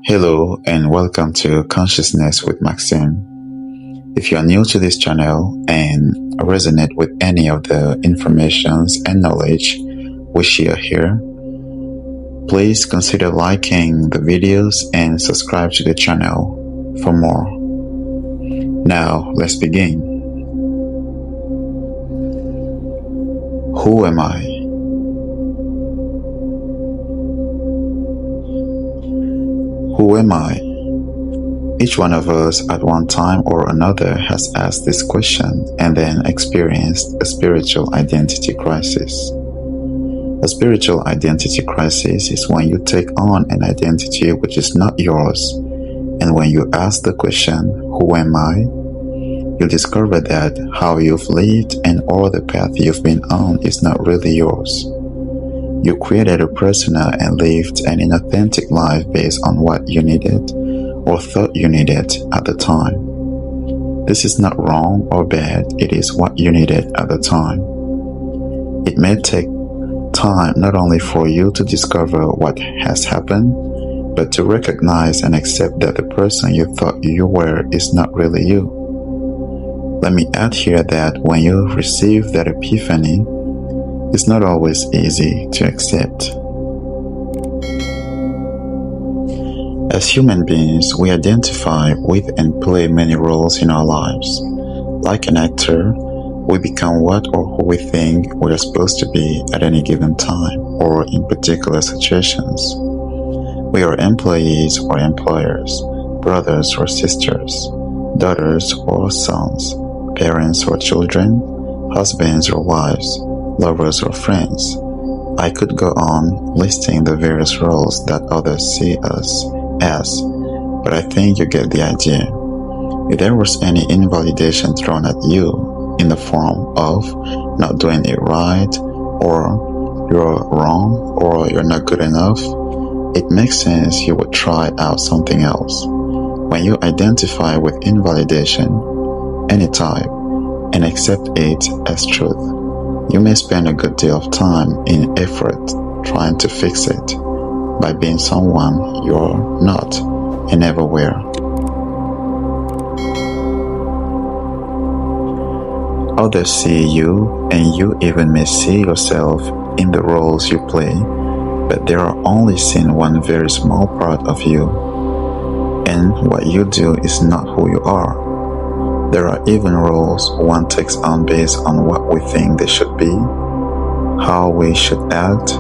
Hello and welcome to Consciousness with Maxime. If you are new to this channel and resonate with any of the informations and knowledge we share here, please consider liking the videos and subscribe to the channel for more. Now let's begin. Who am I? Who am I? Each one of us at one time or another has asked this question and then experienced a spiritual identity crisis. A spiritual identity crisis is when you take on an identity which is not yours, and when you ask the question, who am I? You discover that how you've lived and all the path you've been on is not really yours. You created a persona and lived an inauthentic life based on what you needed or thought you needed at the time. This is not wrong or bad, it is what you needed at the time. It may take time not only for you to discover what has happened, but to recognize and accept that the person you thought you were is not really you. Let me add here that when you receive that epiphany, it's not always easy to accept. As human beings, we identify with and play many roles in our lives. Like an actor, we become what or who we think we are supposed to be at any given time or in particular situations. We are employees or employers, brothers or sisters, daughters or sons, parents or children, husbands or wives, lovers or friends. I could go on listing the various roles that others see us as, but I think you get the idea. If there was any invalidation thrown at you in the form of not doing it right, or you're wrong, or you're not good enough, it makes sense you would try out something else. When you identify with invalidation, any type, and accept it as truth, you may spend a good deal of time in effort trying to fix it by being someone you're not and never were. Others see you, and you even may see yourself in the roles you play, but they are only seeing one very small part of you, and what you do is not who you are. There are even roles one takes on based on what we think they should be, how we should act,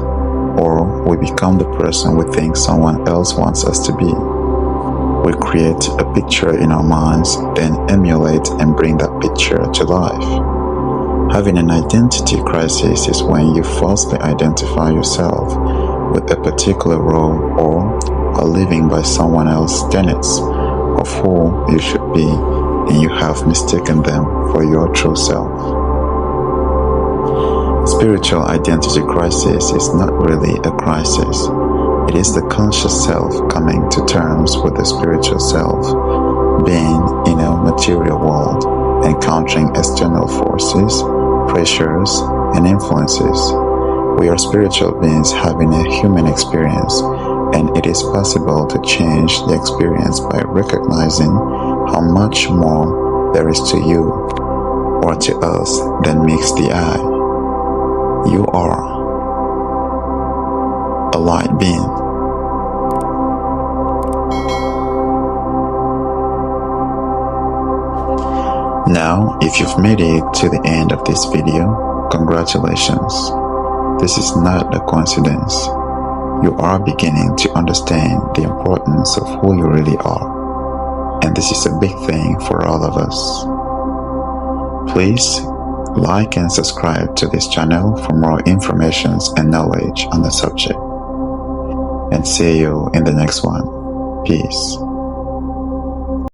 or we become the person we think someone else wants us to be. We create a picture in our minds, then emulate and bring that picture to life. Having an identity crisis is when you falsely identify yourself with a particular role or are living by someone else's tenets of who you should be, and you have mistaken them for your true self. Spiritual identity crisis is not really a crisis. It is the conscious self coming to terms with the spiritual self, being in a material world, encountering external forces, pressures, and influences. We are spiritual beings having a human experience, and it is possible to change the experience by recognizing how much more there is to you or to us than meets the eye. You are a light being. Now, if you've made it to the end of this video, congratulations. This is not a coincidence. You are beginning to understand the importance of who you really are. And this is a big thing for all of us. Please like and subscribe to this channel for more information and knowledge on the subject. And see you in the next one. Peace.